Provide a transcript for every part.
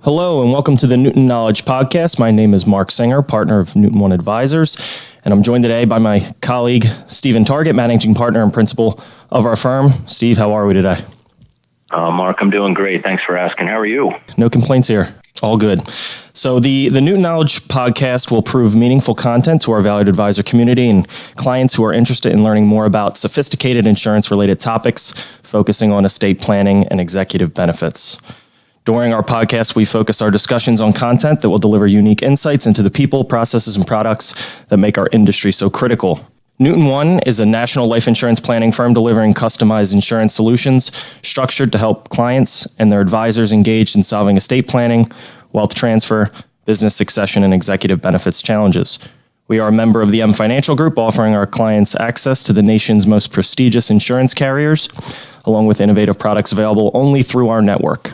Hello and welcome to the Newton Knowledge Podcast. My name is Mark Singer, partner of Newton One Advisors, and I'm joined today by my colleague, Stephen Target, managing partner and principal of our firm. Steve, how are we today? Mark, I'm doing great. Thanks for asking. How are you? No complaints here. All good. So the Newton Knowledge Podcast will prove meaningful content to our valued advisor community and clients who are interested in learning more about sophisticated insurance-related topics, focusing on estate planning and executive benefits. During our podcast, we focus our discussions on content that will deliver unique insights into the people, processes, and products that make our industry so critical. Newton One is a national life insurance planning firm delivering customized insurance solutions structured to help clients and their advisors engaged in solving estate planning, wealth transfer, business succession, and executive benefits challenges. We are a member of the M Financial Group, offering our clients access to the nation's most prestigious insurance carriers, along with innovative products available only through our network.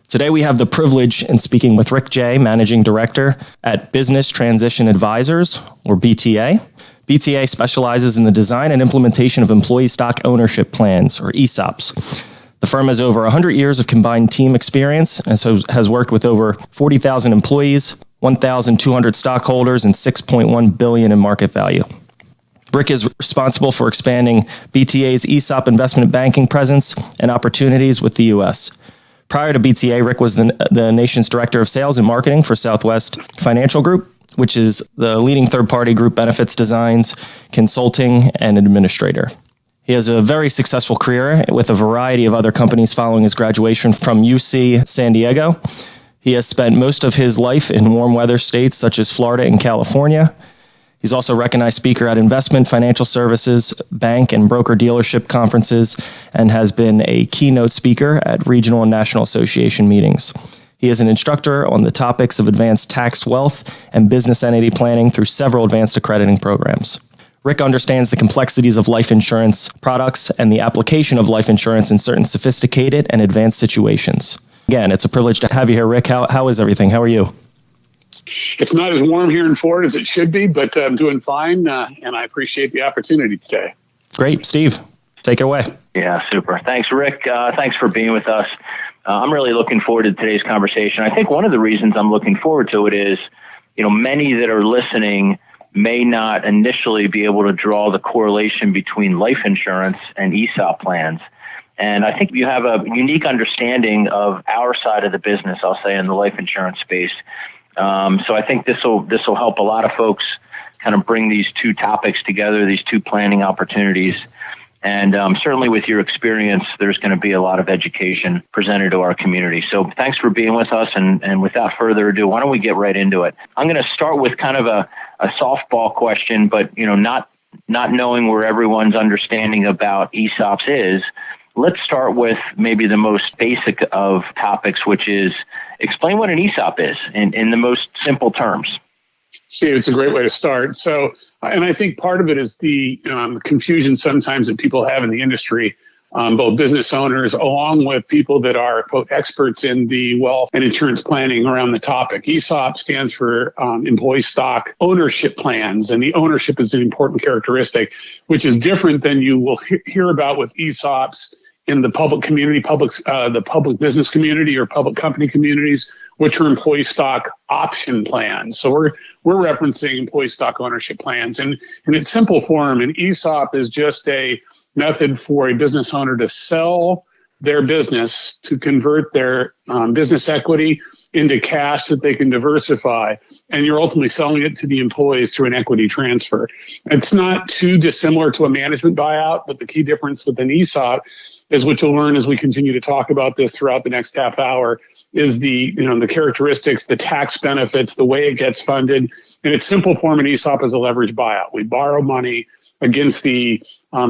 Today, we have the privilege in speaking with Rick Jaye, Managing Director at Business Transition Advisors, or BTA. BTA specializes in the design and implementation of employee stock ownership plans, or ESOPs. The firm has over 100 years of combined team experience and so has worked with over 40,000 employees, 1,200 stockholders, and $6.1 billion in market value. Rick is responsible for expanding BTA's ESOP investment banking presence and opportunities with the U.S. Prior to BTA, Rick was the nation's Director of Sales and Marketing for Southwest Financial Group, which is the leading third-party group benefits designs, consulting, and administrator. He has a very successful career with a variety of other companies following his graduation from UC San Diego. He has spent most of his life in warm weather states such as Florida and California. He's also a recognized speaker at investment, financial services, bank, and broker dealership conferences, and has been a keynote speaker at regional and national association meetings. He is an instructor on the topics of advanced tax, wealth, and business entity planning through several advanced accrediting programs. Rick understands the complexities of life insurance products and the application of life insurance in certain sophisticated and advanced situations. Again, it's a privilege to have you here, Rick. How is everything? How are you? It's not as warm here in Florida as it should be, but I'm doing fine, and I appreciate the opportunity today. Great. Steve, take it away. Yeah, super. Thanks, Rick. Thanks for being with us. I'm really looking forward to today's conversation. I think one of the reasons I'm looking forward to it is, many that are listening may not initially be able to draw the correlation between life insurance and ESOP plans. And I think you have a unique understanding of our side of the business, I'll say, in the life insurance space. So I think this will help a lot of folks kind of bring these two topics together, these two planning opportunities. And certainly with your experience, there's going to be a lot of education presented to our community. So thanks for being with us. And without further ado, why don't we get right into it? I'm going to start with kind of a softball question, but not knowing where everyone's understanding about ESOPs is. Let's start with maybe the most basic of topics, which is explain what an ESOP is in the most simple terms. Steve, it's a great way to start. So, and I think part of it is the confusion sometimes that people have in the industry, both business owners along with people that are, quote, experts in the wealth and insurance planning around the topic. ESOP stands for employee stock ownership plans, and the ownership is an important characteristic, which is different than you will hear about with ESOPs in the public community, the public business community or public company communities, which are employee stock option plans. So we're referencing employee stock ownership plans. And in its simple form, an ESOP is just a method for a business owner to sell their business to convert their business equity into cash that they can diversify. And you're ultimately selling it to the employees through an equity transfer. It's not too dissimilar to a management buyout, but the key difference with an ESOP is, what you'll learn as we continue to talk about this throughout the next half hour, is the characteristics, the tax benefits, the way it gets funded. In its simple form, an ESOP is a leveraged buyout. We borrow money against the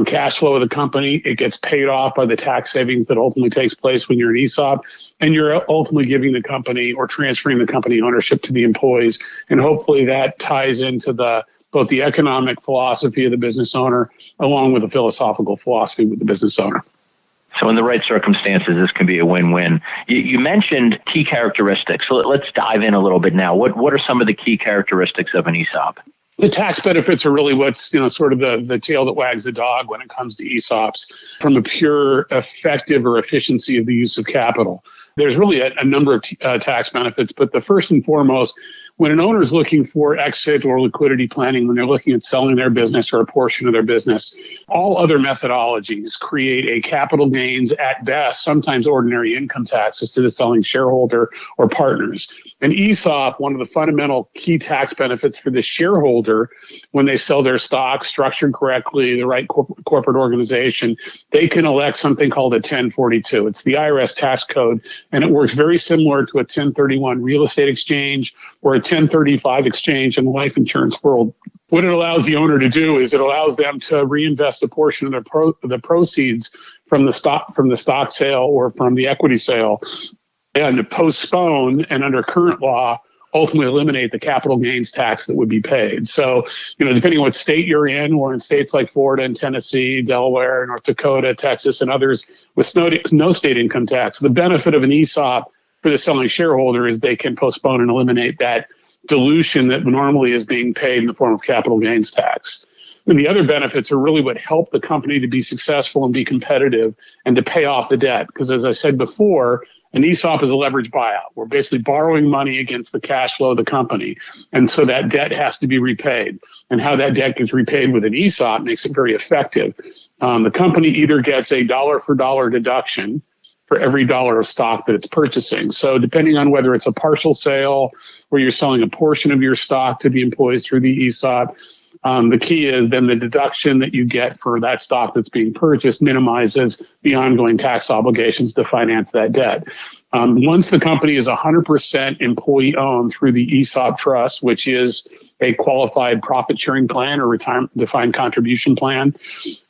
cash flow of the company. It gets paid off by the tax savings that ultimately takes place when you're an ESOP, and you're ultimately giving the company or transferring the company ownership to the employees. And hopefully that ties into both the economic philosophy of the business owner along with the philosophical philosophy with the business owner. So in the right circumstances, this can be a win-win. You mentioned key characteristics. So let's dive in a little bit now. What are some of the key characteristics of an ESOP? The tax benefits are really what's, sort of the tail that wags the dog when it comes to ESOPs from a pure effective or efficiency of the use of capital. there's really a number of tax benefits, but the first and foremost, when an owner is looking for exit or liquidity planning, when they're looking at selling their business or a portion of their business, all other methodologies create a capital gains at best, sometimes ordinary income taxes to the selling shareholder or partners. An ESOP, one of the fundamental key tax benefits for the shareholder when they sell their stock structured correctly, the right corporate organization, they can elect something called a 1042. It's the IRS tax code, and it works very similar to a 1031 real estate exchange or a 1035 exchange in the life insurance world. What it allows the owner to do is it allows them to reinvest a portion of the proceeds from the stock sale or from the equity sale, and to postpone, and under current law, ultimately eliminate the capital gains tax that would be paid. So, depending on what state you're in, or in states like Florida and Tennessee, Delaware, North Dakota, Texas, and others with no state income tax, the benefit of an ESOP for the selling shareholder is they can postpone and eliminate that dilution that normally is being paid in the form of capital gains tax. And the other benefits are really what help the company to be successful and be competitive and to pay off the debt. Because as I said before, an ESOP is a leveraged buyout. We're basically borrowing money against the cash flow of the company. And so that debt has to be repaid. And how that debt gets repaid with an ESOP makes it very effective. The company either gets a dollar for dollar deduction for every dollar of stock that it's purchasing. So depending on whether it's a partial sale where you're selling a portion of your stock to the employees through the ESOP, the key is then the deduction that you get for that stock that's being purchased minimizes the ongoing tax obligations to finance that debt. Once the company is 100% employee owned through the ESOP trust, which is a qualified profit sharing plan or retirement defined contribution plan,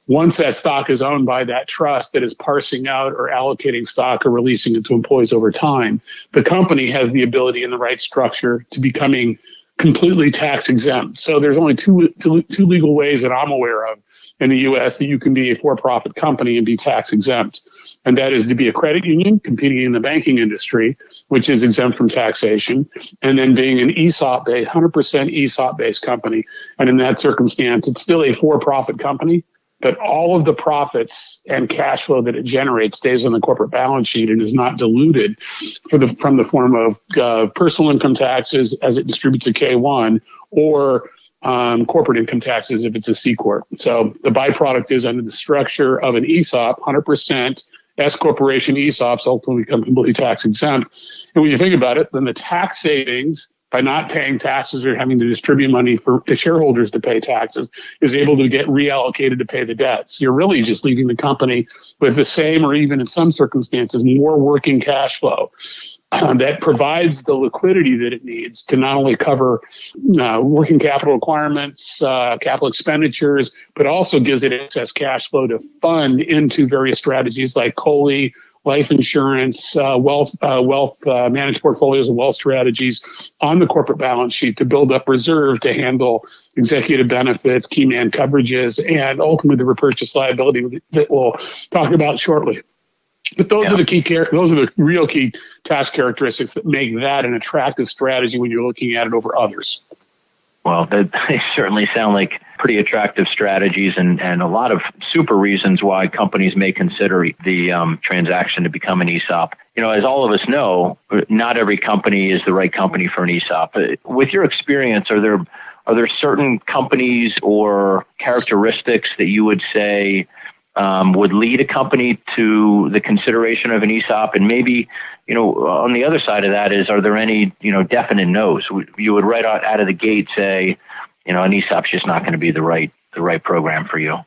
once that stock is owned by that trust that is parsing out or allocating stock or releasing it to employees over time, the company has the ability and the right structure to becoming completely tax exempt. So there's only two legal ways that I'm aware of in the U.S. that you can be a for-profit company and be tax exempt. And that is to be a credit union competing in the banking industry, which is exempt from taxation, and then being an ESOP, a 100% ESOP-based company. And in that circumstance, it's still a for-profit company, but all of the profits and cash flow that it generates stays on the corporate balance sheet and is not diluted from the form of personal income taxes as it distributes a K-1 or corporate income taxes if it's a C Corp. So the byproduct is under the structure of an ESOP, 100% S corporation ESOPs ultimately become completely tax exempt. And when you think about it, then the tax savings by not paying taxes or having to distribute money for the shareholders to pay taxes is able to get reallocated to pay the debts. You're really just leaving the company with the same, or even in some circumstances, more working cash flow that provides the liquidity that it needs to not only cover working capital requirements, capital expenditures, but also gives it excess cash flow to fund into various strategies like COLI, life insurance, wealth managed portfolios and wealth strategies on the corporate balance sheet to build up reserve to handle executive benefits, key man coverages, and ultimately the repurchase liability that we'll talk about shortly. But those are the real key tax characteristics that make that an attractive strategy when you're looking at it over others. Well, they certainly sound like pretty attractive strategies and a lot of super reasons why companies may consider the transaction to become an ESOP. As all of us know, not every company is the right company for an ESOP. With your experience, are there certain companies or characteristics that you would say would lead a company to the consideration of an ESOP? And maybe, on the other side of that are there any, definite no's? You would right out of the gate say, an ESOP's just not going to be the right program for you.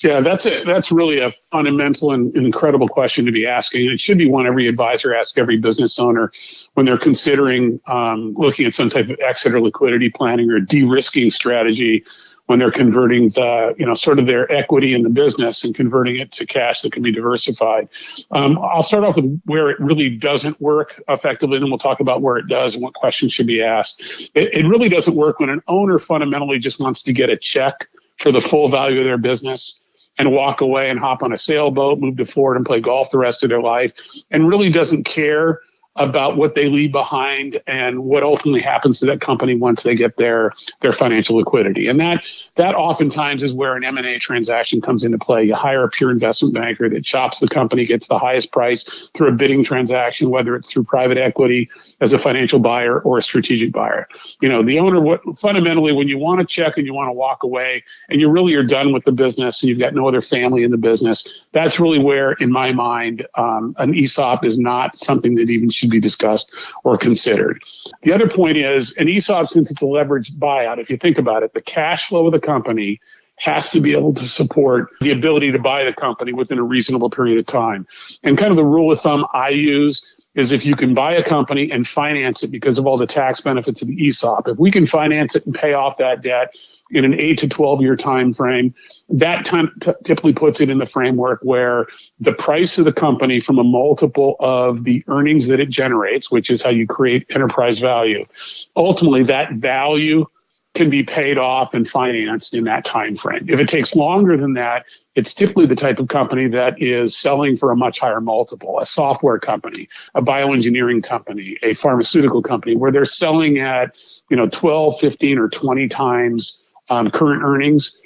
Yeah, that's really a fundamental and incredible question to be asking. It should be one every advisor asks every business owner when they're considering looking at some type of exit or liquidity planning or de-risking strategy when they're converting sort of their equity in the business and converting it to cash that can be diversified. I'll start off with where it really doesn't work effectively, and then we'll talk about where it does and what questions should be asked. It really doesn't work when an owner fundamentally just wants to get a check for the full value of their business and walk away and hop on a sailboat, move to Florida and play golf the rest of their life, and really doesn't care about what they leave behind and what ultimately happens to that company once they get their financial liquidity. And that oftentimes is where an M&A transaction comes into play. You hire a pure investment banker that shops the company, gets the highest price through a bidding transaction, whether it's through private equity as a financial buyer or a strategic buyer. The owner, fundamentally, when you want to check and you want to walk away and you really are done with the business and you've got no other family in the business, that's really where, in my mind, an ESOP is not something that even should be discussed or considered. The other point is an ESOP, since it's a leveraged buyout, if you think about it, the cash flow of the company has to be able to support the ability to buy the company within a reasonable period of time. And kind of the rule of thumb I use is if you can buy a company and finance it because of all the tax benefits of the ESOP, if we can finance it and pay off that debt in an 8 to 12 year time frame, that time typically puts it in the framework where the price of the company from a multiple of the earnings that it generates, which is how you create enterprise value, ultimately that value can be paid off and financed in that time frame. If it takes longer than that, it's typically the type of company that is selling for a much higher multiple, a software company, a bioengineering company, a pharmaceutical company, where they're selling at 12, 15, or 20 times current earnings.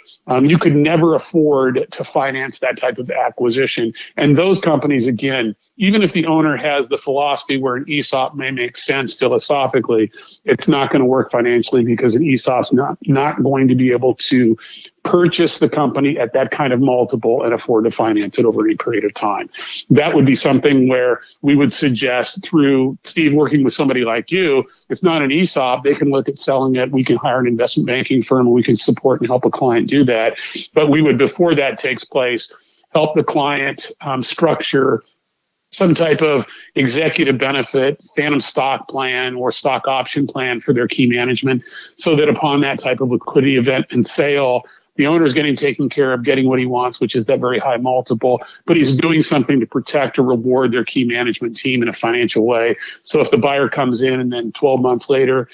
You could never afford to finance that type of acquisition. And those companies, again, even if the owner has the philosophy where an ESOP may make sense philosophically, it's not going to work financially because an ESOP's not going to be able to purchase the company at that kind of multiple and afford to finance it over any period of time. That would be something where we would suggest through Steve working with somebody like you, it's not an ESOP. They can look at selling it. We can hire an investment banking firm and we can support and help a client do that. But we would, before that takes place, help the client structure some type of executive benefit, phantom stock plan or stock option plan for their key management so that upon that type of liquidity event and sale, the owner's getting taken care of, getting what he wants, which is that very high multiple, but he's doing something to protect or reward their key management team in a financial way. So if the buyer comes in and then 12 months later,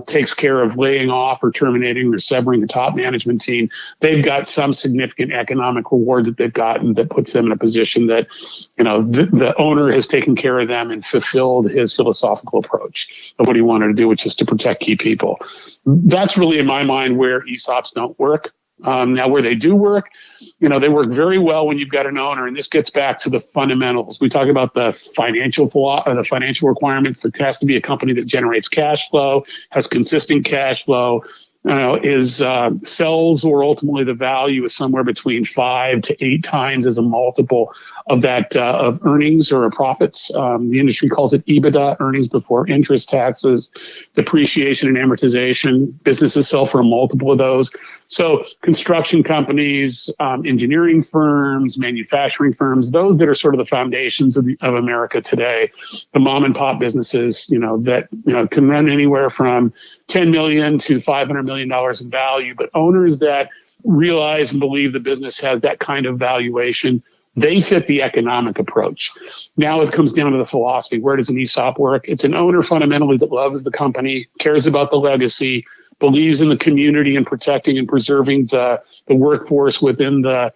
takes care of laying off or terminating or severing the top management team, they've got some significant economic reward that they've gotten that puts them in a position that, the owner has taken care of them and fulfilled his philosophical approach of what he wanted to do, which is to protect key people. That's really, in my mind, where ESOPs don't work. Now, where they do work, they work very well when you've got an owner, and this gets back to the fundamentals. We talk about the financial requirements. It has to be a company that generates cash flow, has consistent cash flow, sells or ultimately the value is somewhere between 5 to 8 times as a multiple of that of earnings or profits. The industry calls it EBITDA, earnings before interest, taxes, depreciation, and amortization. Businesses sell for a multiple of those. So construction companies, engineering firms, manufacturing firms, those that are sort of the foundations of America today, the mom and pop businesses, that can run anywhere from $10 million to $500 million in value, but owners that realize and believe the business has that kind of valuation, they fit the economic approach. Now it comes down to the philosophy. Where does an ESOP work? It's an owner fundamentally that loves the company, cares about the legacy, believes in the community and protecting and preserving the workforce within the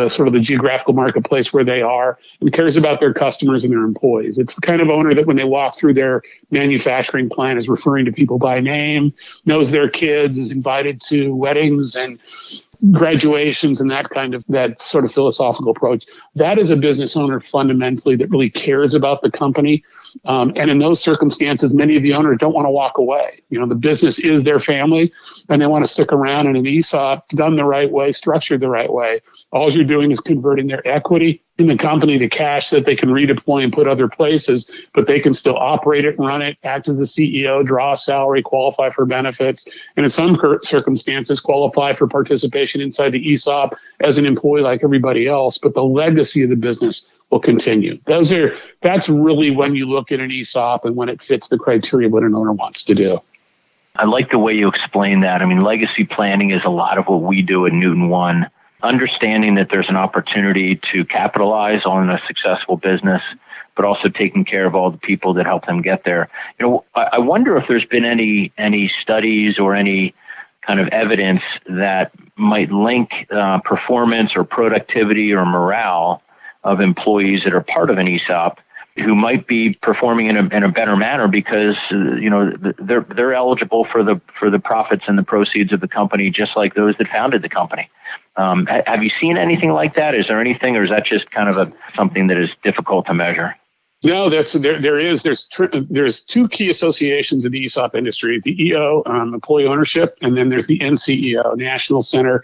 sort of the geographical marketplace where they are, and cares about their customers and their employees. It's the kind of owner that when they walk through their manufacturing plant is referring to people by name, knows their kids, is invited to weddings and graduations and that sort of philosophical approach. That is a business owner fundamentally that really cares about the company. And in those circumstances, many of the owners don't want to walk away. The business is their family and they want to stick around. And an ESOP done the right way, structured the right way, all you're doing is converting their equity in the company to cash that they can redeploy and put other places, but they can still operate it, run it, act as the CEO, draw a salary, qualify for benefits, and in some circumstances qualify for participation inside the ESOP as an employee like everybody else, but the legacy of the business will continue. That's really when you look at an ESOP and when it fits the criteria of what an owner wants to do. I like the way you explain that. I mean, legacy planning is a lot of what we do at Newton One. Understanding that there's an opportunity to capitalize on a successful business, but also taking care of all the people that help them get there. I wonder if there's been any studies or any kind of evidence that might link performance or productivity or morale of employees that are part of an ESOP who might be performing in a better manner because they're eligible for the profits and the proceeds of the company, just like those that founded the company. Have you seen anything like that? Is there anything, or is that just kind of something that is difficult to measure? No, there's two key associations in the ESOP industry: the EO, employee ownership, and then there's the NCEO, National Center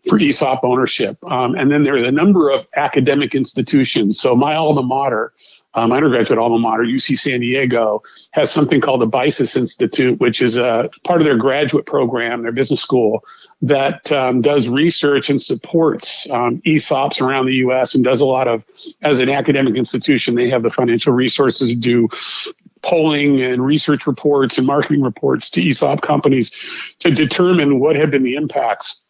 for ESOP Ownership. And then there's a number of academic institutions. So my alma mater, my undergraduate alma mater, UC San Diego, has something called the BICIS Institute, which is a part of their graduate program, their business school, that does research and supports ESOPs around the U.S. and does a lot of, as an academic institution, they have the financial resources to do polling and research reports and marketing reports to ESOP companies to determine what have been the impacts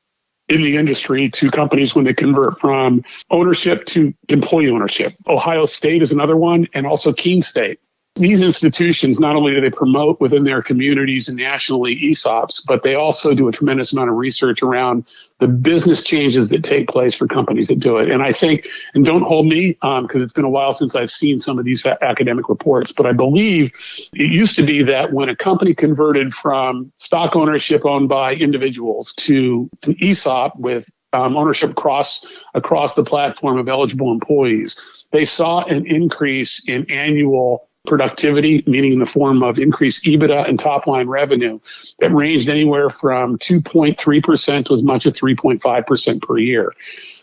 in the industry to companies when they convert from ownership to employee ownership. Ohio State is another one, and also Keene State. These institutions, not only do they promote within their communities and nationally ESOPs, but they also do a tremendous amount of research around the business changes that take place for companies that do it. And I think, and don't hold me, because it's been a while since I've seen some of these academic reports, but I believe it used to be that when a company converted from stock ownership owned by individuals to an ESOP with ownership across the platform of eligible employees, they saw an increase in annual productivity, meaning in the form of increased EBITDA and top line revenue that ranged anywhere from 2.3% to as much as 3.5% per year.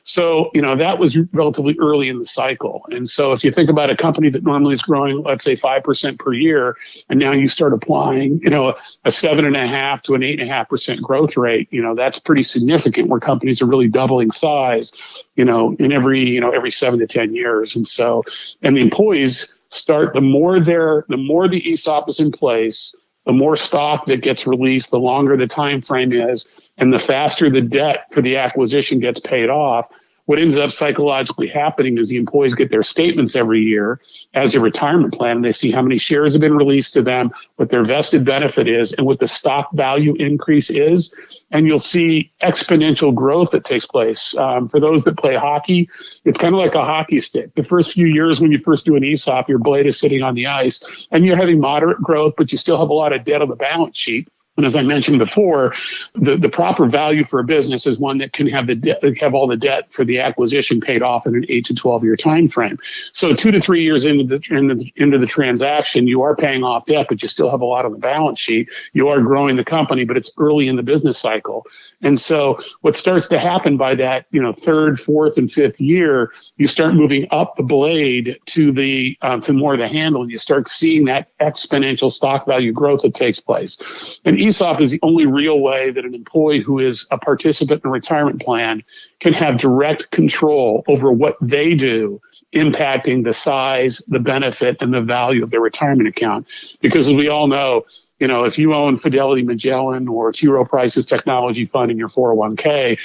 So, that was relatively early in the cycle. And so if you think about a company that normally is growing, let's say 5% per year, and now you start applying, a 7.5% to an 8.5% growth rate, that's pretty significant, where companies are really doubling size, in every 7 to 10 years. And the employees start, the more the ESOP is in place, the more stock that gets released, the longer the time frame is, and the faster the debt for the acquisition gets paid off. What ends up psychologically happening is the employees get their statements every year as a retirement plan, and they see how many shares have been released to them, what their vested benefit is, and what the stock value increase is. And you'll see exponential growth that takes place. For those that play hockey, it's kind of like a hockey stick. The first few years when you first do an ESOP, your blade is sitting on the ice, and you're having moderate growth, but you still have a lot of debt on the balance sheet. And as I mentioned before, the proper value for a business is one that can have all the debt for the acquisition paid off in an 8 to 12 year time frame. So 2 to 3 years into the transaction, you are paying off debt, but you still have a lot on the balance sheet. You are growing the company, but it's early in the business cycle. And so what starts to happen by that, third, fourth, and fifth year, you start moving up the blade to to more of the handle, and you start seeing that exponential stock value growth that takes place. And ESOP is the only real way that an employee who is a participant in a retirement plan can have direct control over what they do, impacting the size, the benefit, and the value of their retirement account. Because as we all know, if you own Fidelity Magellan or T. Rowe Price's technology fund in your 401k,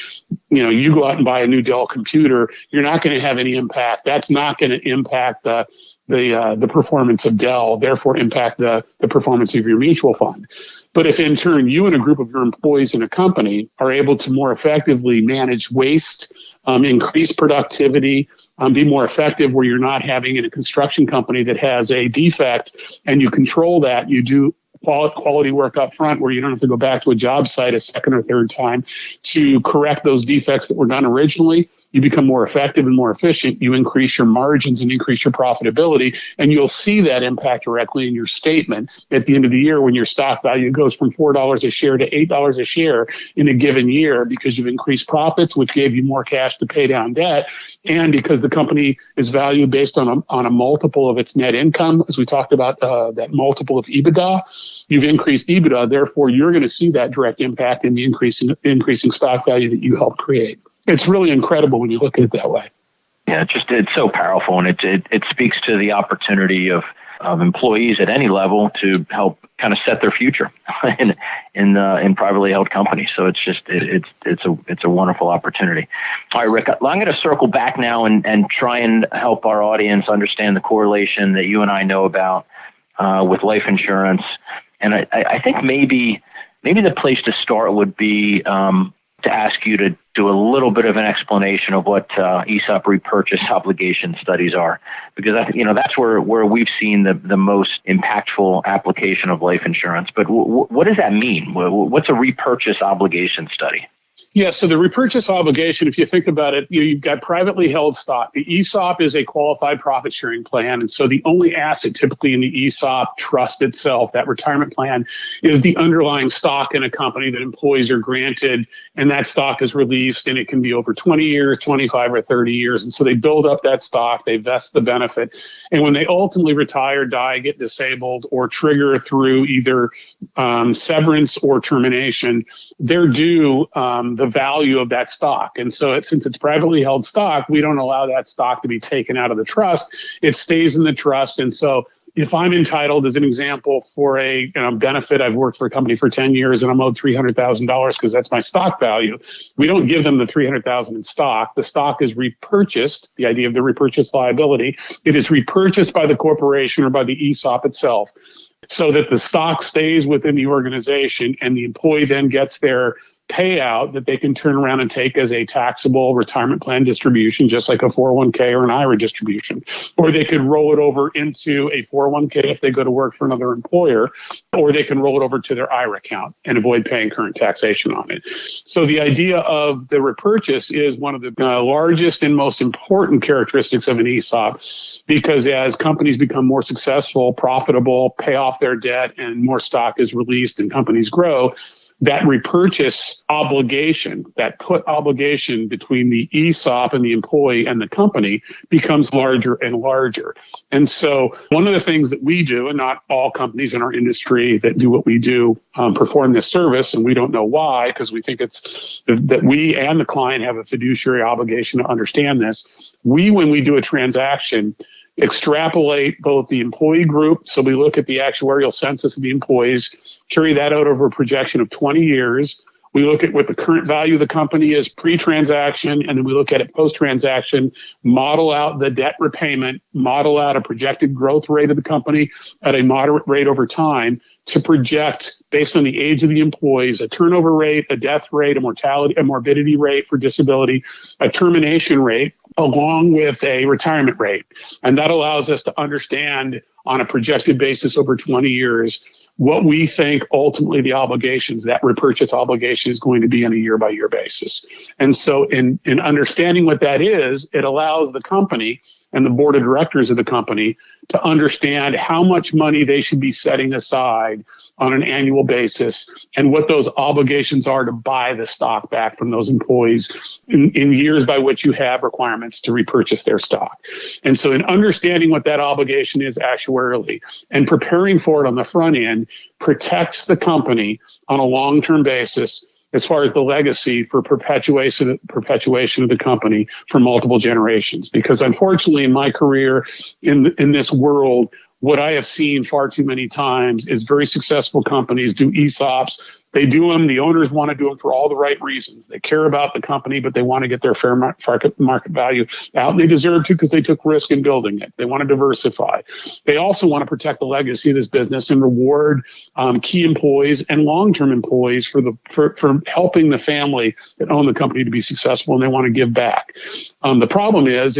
you go out and buy a new Dell computer, you're not going to have any impact. That's not going to impact the performance of Dell, therefore impact the performance of your mutual fund. But if in turn you and a group of your employees in a company are able to more effectively manage waste, increase productivity, be more effective where you're not having in a construction company that has a defect, and you control that, you do quality work up front where you don't have to go back to a job site a second or third time to correct those defects that were done originally, you become more effective and more efficient, you increase your margins and increase your profitability, and you'll see that impact directly in your statement at the end of the year when your stock value goes from $4 a share to $8 a share in a given year because you've increased profits, which gave you more cash to pay down debt, and because the company is valued based on a multiple of its net income, as we talked about that multiple of EBITDA, you've increased EBITDA, therefore you're going to see that direct impact in the increasing stock value that you helped create. It's really incredible when you look at it that way. Yeah, it's so powerful, and it speaks to the opportunity of employees at any level to help kind of set their future in privately held companies. So it's a wonderful opportunity. All right, Rick, I'm going to circle back now and try and help our audience understand the correlation that you and I know about with life insurance. And I think maybe the place to start would be to ask you to do a little bit of an explanation of what ESOP repurchase obligation studies are, because that's where we've seen the most impactful application of life insurance. But what does that mean? What's a repurchase obligation study? Yeah, so the repurchase obligation, if you think about it, you've got privately held stock. The ESOP is a qualified profit sharing plan. And so the only asset typically in the ESOP trust itself, that retirement plan, is the underlying stock in a company that employees are granted. And that stock is released, and it can be over 20 years, 25 or 30 years. And so they build up that stock, they vest the benefit. And when they ultimately retire, die, get disabled, or trigger through either severance or termination, they're due the value of that stock. And so since it's privately held stock, we don't allow that stock to be taken out of the trust. It stays in the trust. And so if I'm entitled, as an example, for a benefit, I've worked for a company for 10 years and I'm owed $300,000 because that's my stock value. We don't give them the $300,000 in stock. The stock is repurchased, the idea of the repurchase liability. It is repurchased by the corporation or by the ESOP itself, so that the stock stays within the organization and the employee then gets their payout that they can turn around and take as a taxable retirement plan distribution, just like a 401k or an IRA distribution. Or they could roll it over into a 401k if they go to work for another employer, or they can roll it over to their IRA account and avoid paying current taxation on it. So the idea of the repurchase is one of the largest and most important characteristics of an ESOP, because as companies become more successful, profitable, pay off their debt, and more stock is released and companies grow, that repurchase obligation, that put obligation between the ESOP and the employee and the company becomes larger and larger. And so one of the things that we do, and not all companies in our industry that do what we do perform this service, and we don't know why, because we think it's that we and the client have a fiduciary obligation to understand this. When we do a transaction, extrapolate both the employee group. So we look at the actuarial census of the employees, carry that out over a projection of 20 years. We look at what the current value of the company is pre-transaction, and then we look at it post-transaction, model out the debt repayment, model out a projected growth rate of the company at a moderate rate over time to project, based on the age of the employees, a turnover rate, a death rate, a mortality, a morbidity rate for disability, a termination rate, along with a retirement rate. And that allows us to understand on a projected basis over 20 years what we think ultimately the obligations, that repurchase obligation, is going to be on a year-by-year basis. And so in understanding what that is, it allows the company and the board of directors of the company to understand how much money they should be setting aside on an annual basis and what those obligations are to buy the stock back from those employees in years by which you have requirements to repurchase their stock. And so in understanding what that obligation is actuarially and preparing for it on the front end protects the company on a long-term basis as far as the legacy for perpetuation of the company for multiple generations. Because unfortunately, in my career in this world, what I have seen far too many times is very successful companies do ESOPs. They do them. The owners want to do them for all the right reasons. They care about the company, but they want to get their fair market value out. And they deserve to because they took risk in building it. They want to diversify. They also want to protect the legacy of this business and reward key employees and long-term employees for helping the family that own the company to be successful, and they want to give back. The problem is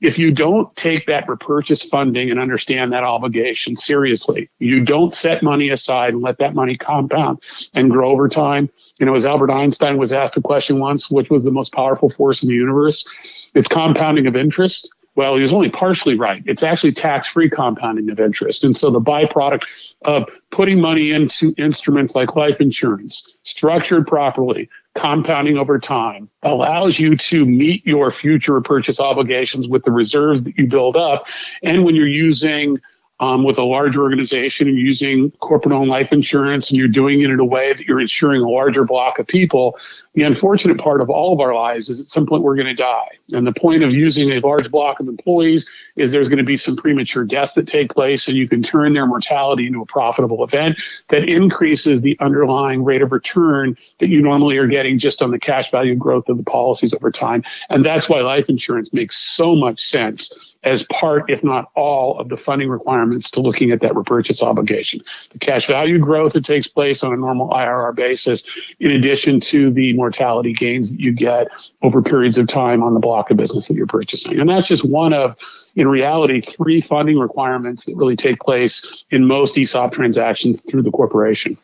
if you don't take that repurchase funding and understand that obligation seriously, you don't set money aside and let that money compound and grow over time. As Albert Einstein was asked a question once, which was the most powerful force in the universe? It's compounding of interest. Well, he was only partially right. It's actually tax-free compounding of interest. And so the byproduct of putting money into instruments like life insurance, structured properly, compounding over time, allows you to meet your future purchase obligations with the reserves that you build up. And when you're using with a large organization and using corporate-owned life insurance, and you're doing it in a way that you're insuring a larger block of people, the unfortunate part of all of our lives is at some point we're going to die. And the point of using a large block of employees is there's going to be some premature deaths that take place, and you can turn their mortality into a profitable event that increases the underlying rate of return that you normally are getting just on the cash value growth of the policies over time. And that's why life insurance makes so much sense as part, if not all, of the funding requirements to looking at that repurchase obligation. The cash value growth that takes place on a normal IRR basis, in addition to the mortality gains that you get over periods of time on the block of business that you're purchasing. And that's just one of, in reality, 3 funding requirements that really take place in most ESOP transactions through the corporation.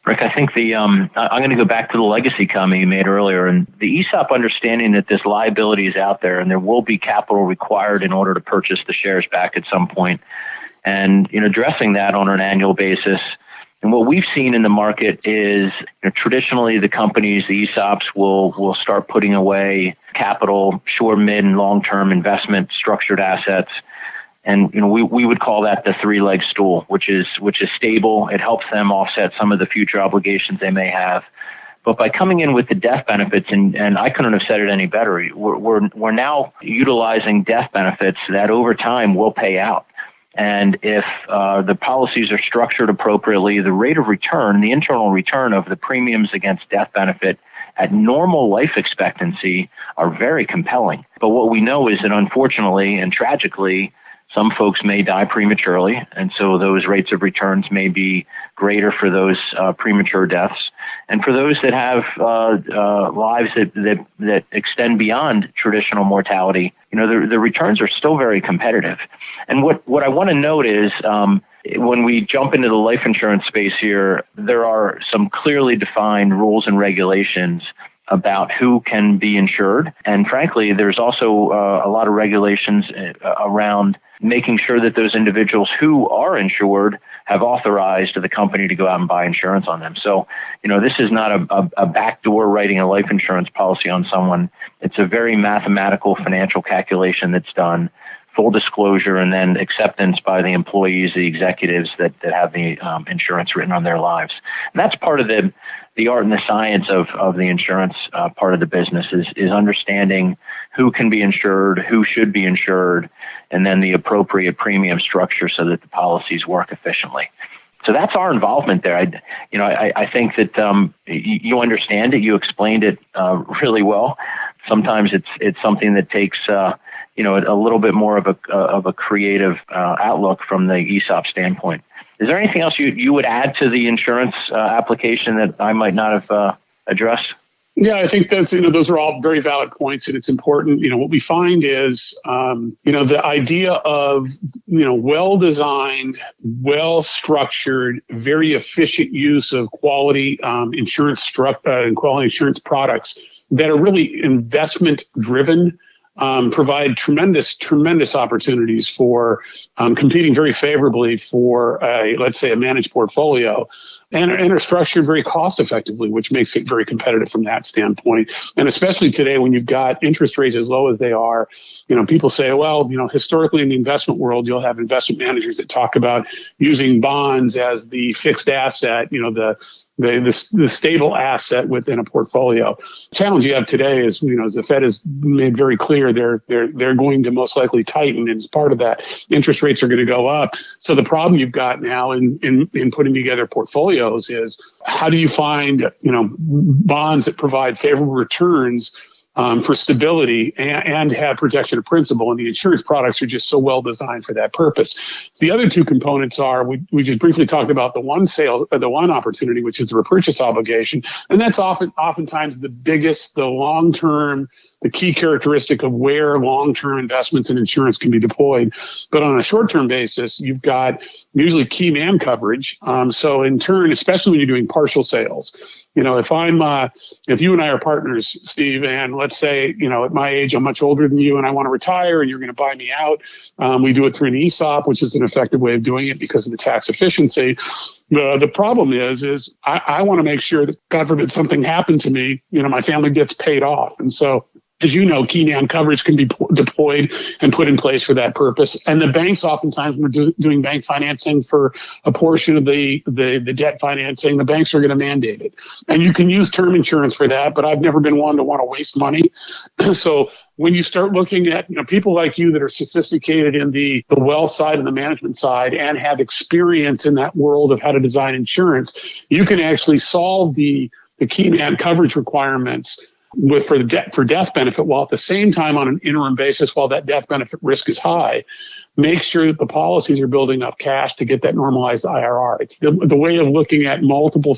Rick, I think I'm going to go back to the legacy comment you made earlier, and the ESOP understanding that this liability is out there and there will be capital required in order to purchase the shares back at some point, and addressing that on an annual basis. And what we've seen in the market is traditionally the companies, the ESOPs, will start putting away capital, short, mid, and long-term investment structured assets. And we would call that the 3-leg stool, which is stable. It helps them offset some of the future obligations they may have. But by coming in with the death benefits, and I couldn't have said it any better, we're now utilizing death benefits that over time will pay out. And if the policies are structured appropriately, the rate of return, the internal return of the premiums against death benefit at normal life expectancy are very compelling. But what we know is that unfortunately and tragically, some folks may die prematurely, and so those rates of returns may be greater for those premature deaths. And for those that have lives that extend beyond traditional mortality, the returns are still very competitive. And what I want to note is when we jump into the life insurance space here, there are some clearly defined rules and regulations about who can be insured. And frankly, there's also a lot of regulations around making sure that those individuals who are insured have authorized the company to go out and buy insurance on them. So, this is not a backdoor writing a life insurance policy on someone. It's a very mathematical financial calculation that's done, full disclosure, and then acceptance by the employees, the executives that have the insurance written on their lives. And that's part of the art and the science of the insurance part of the business is understanding who can be insured, who should be insured, and then the appropriate premium structure so that the policies work efficiently. So that's our involvement there. I think that you understand it. You explained it really well. Sometimes it's something that takes a little bit more of a creative outlook from the ESOP standpoint. Is there anything else you would add to the insurance application that I might not have addressed? Yeah, I think that's, those are all very valid points, and it's important. What we find is, the idea of, well-designed, well-structured, very efficient use of quality insurance and quality insurance products that are really investment-driven provide tremendous opportunities for competing very favorably for let's say a managed portfolio, and are structured very cost effectively, which makes it very competitive from that standpoint. And especially today, when you've got interest rates as low as they are, people say, well, historically in the investment world, you'll have investment managers that talk about using bonds as the fixed asset, the stable asset within a portfolio. The challenge you have today is, as the Fed has made very clear, they're going to most likely tighten, and as part of that, interest rates are going to go up. So the problem you've got now in putting together portfolios is, how do you find bonds that provide favorable returns for stability and have protection of principal, and the insurance products are just so well designed for that purpose. The other two components are, we just briefly talked about the one opportunity, which is the repurchase obligation, and that's oftentimes the biggest, the long-term, the key characteristic of where long-term investments in insurance can be deployed. But on a short-term basis, you've got usually key man coverage. So in turn, especially when you're doing partial sales, if you and I are partners, Steve, and let's say, at my age, I'm much older than you and I want to retire and you're going to buy me out. We do it through an ESOP, which is an effective way of doing it because of the tax efficiency. The problem is I want to make sure that, God forbid, something happened to me, my family gets paid off. And so as you know, key man coverage can be deployed and put in place for that purpose. And the banks, oftentimes, when we're doing bank financing for a portion of the debt financing, the banks are going to mandate it. And you can use term insurance for that, but I've never been one to want to waste money. So when you start looking at people like you that are sophisticated in the wealth side and the management side and have experience in that world of how to design insurance, you can actually solve the key man coverage requirements for death benefit, while at the same time on an interim basis, while that death benefit risk is high, make sure that the policies are building up cash to get that normalized IRR. It's the way of looking at multiple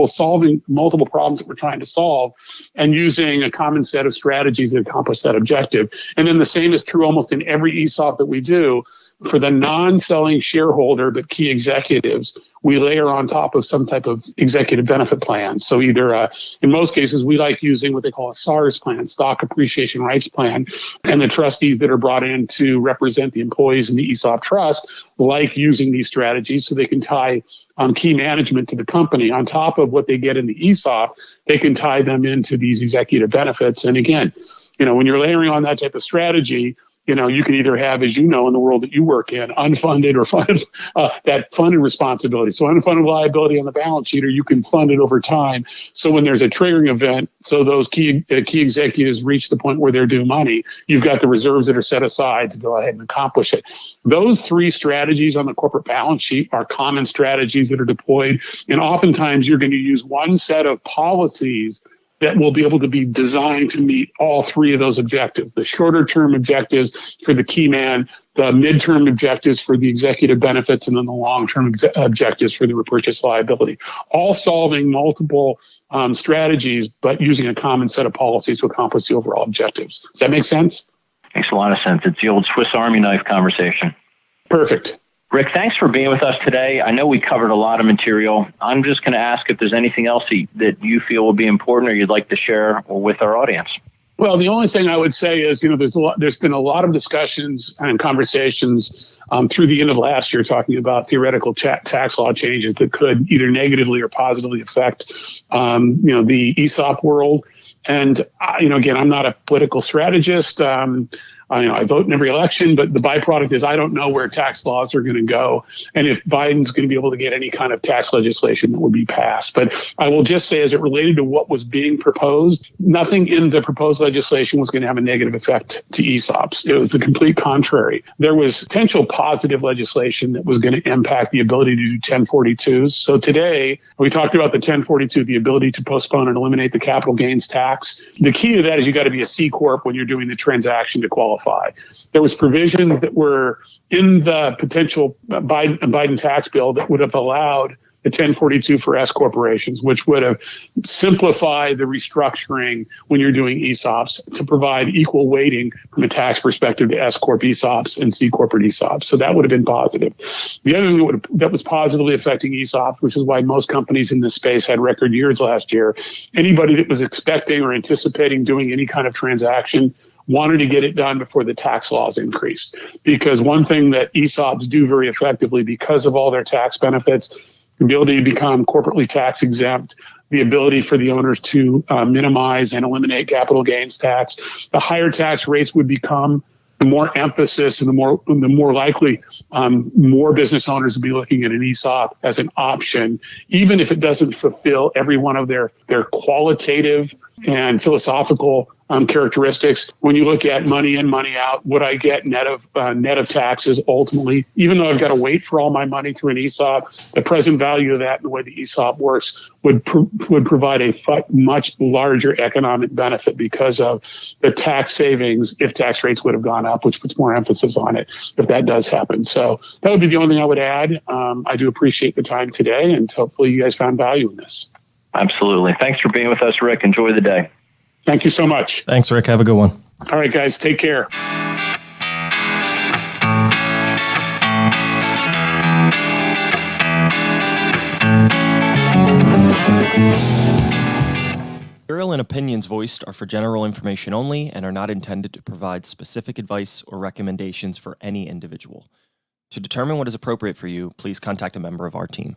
solving multiple problems that we're trying to solve and using a common set of strategies that accomplish that objective. And then the same is true almost in every ESOP that we do. For the non-selling shareholder but key executives, we layer on top of some type of executive benefit plan. So either, in most cases, we like using what they call a SARS plan, stock appreciation rights plan, and the trustees that are brought in to represent the employees in the ESOP trust like using these strategies so they can tie key management to the company. On top of what they get in the ESOP, they can tie them into these executive benefits. And again, when you're layering on that type of strategy, you can either have, as you know, in the world that you work in, unfunded or funded, that funded responsibility. So unfunded liability on the balance sheet, or you can fund it over time. So when there's a triggering event, so those key executives reach the point where they're due money, you've got the reserves that are set aside to go ahead and accomplish it. Those three strategies on the corporate balance sheet are common strategies that are deployed. And oftentimes you're going to use one set of policies that will be able to be designed to meet all three of those objectives: the shorter term objectives for the key man, the midterm objectives for the executive benefits, and then the long term objectives for the repurchase liability, all solving multiple strategies, but using a common set of policies to accomplish the overall objectives. Does that make sense? Makes a lot of sense. It's the old Swiss Army knife conversation. Perfect. Rick, thanks for being with us today. I know we covered a lot of material. I'm just going to ask if there's anything else that you feel will be important or you'd like to share with our audience. Well, the only thing I would say is, there's been a lot of discussions and conversations through the end of last year talking about theoretical tax law changes that could either negatively or positively affect, the ESOP world. And, again, I'm not a political strategist. I vote in every election, but the byproduct is I don't know where tax laws are going to go and if Biden's going to be able to get any kind of tax legislation that would be passed. But I will just say, as it related to what was being proposed, nothing in the proposed legislation was going to have a negative effect to ESOPs. It was the complete contrary. There was potential positive legislation that was going to impact the ability to do 1042s. So today, we talked about the 1042, the ability to postpone and eliminate the capital gains tax. The key to that is you got to be a C Corp when you're doing the transaction to qualify. There was provisions that were in the potential Biden tax bill that would have allowed the 1042 for S corporations, which would have simplified the restructuring when you're doing ESOPs to provide equal weighting from a tax perspective to S corp ESOPs and C corporate ESOPs. So that would have been positive. The other thing that was positively affecting ESOPs, which is why most companies in this space had record years last year, anybody that was expecting or anticipating doing any kind of transaction wanted to get it done before the tax laws increased. Because one thing that ESOPs do very effectively, because of all their tax benefits, the ability to become corporately tax exempt, the ability for the owners to minimize and eliminate capital gains tax, the higher tax rates would become, the more emphasis and the more likely more business owners will be looking at an ESOP as an option, even if it doesn't fulfill every one of their qualitative and philosophical characteristics. When you look at money in, money out, what I get net of taxes ultimately, even though I've got to wait for all my money through an ESOP, the present value of that and the way the ESOP works would provide a much larger economic benefit because of the tax savings if tax rates would have gone up, which puts more emphasis on it if that does happen. So that would be the only thing I would add. I do appreciate the time today, and hopefully you guys found value in this. Absolutely. Thanks for being with us, Rick. Enjoy the day. Thank you so much. Thanks, Rick. Have a good one. All right, guys. Take care. Material and opinions voiced are for general information only and are not intended to provide specific advice or recommendations for any individual. To determine what is appropriate for you, please contact a member of our team.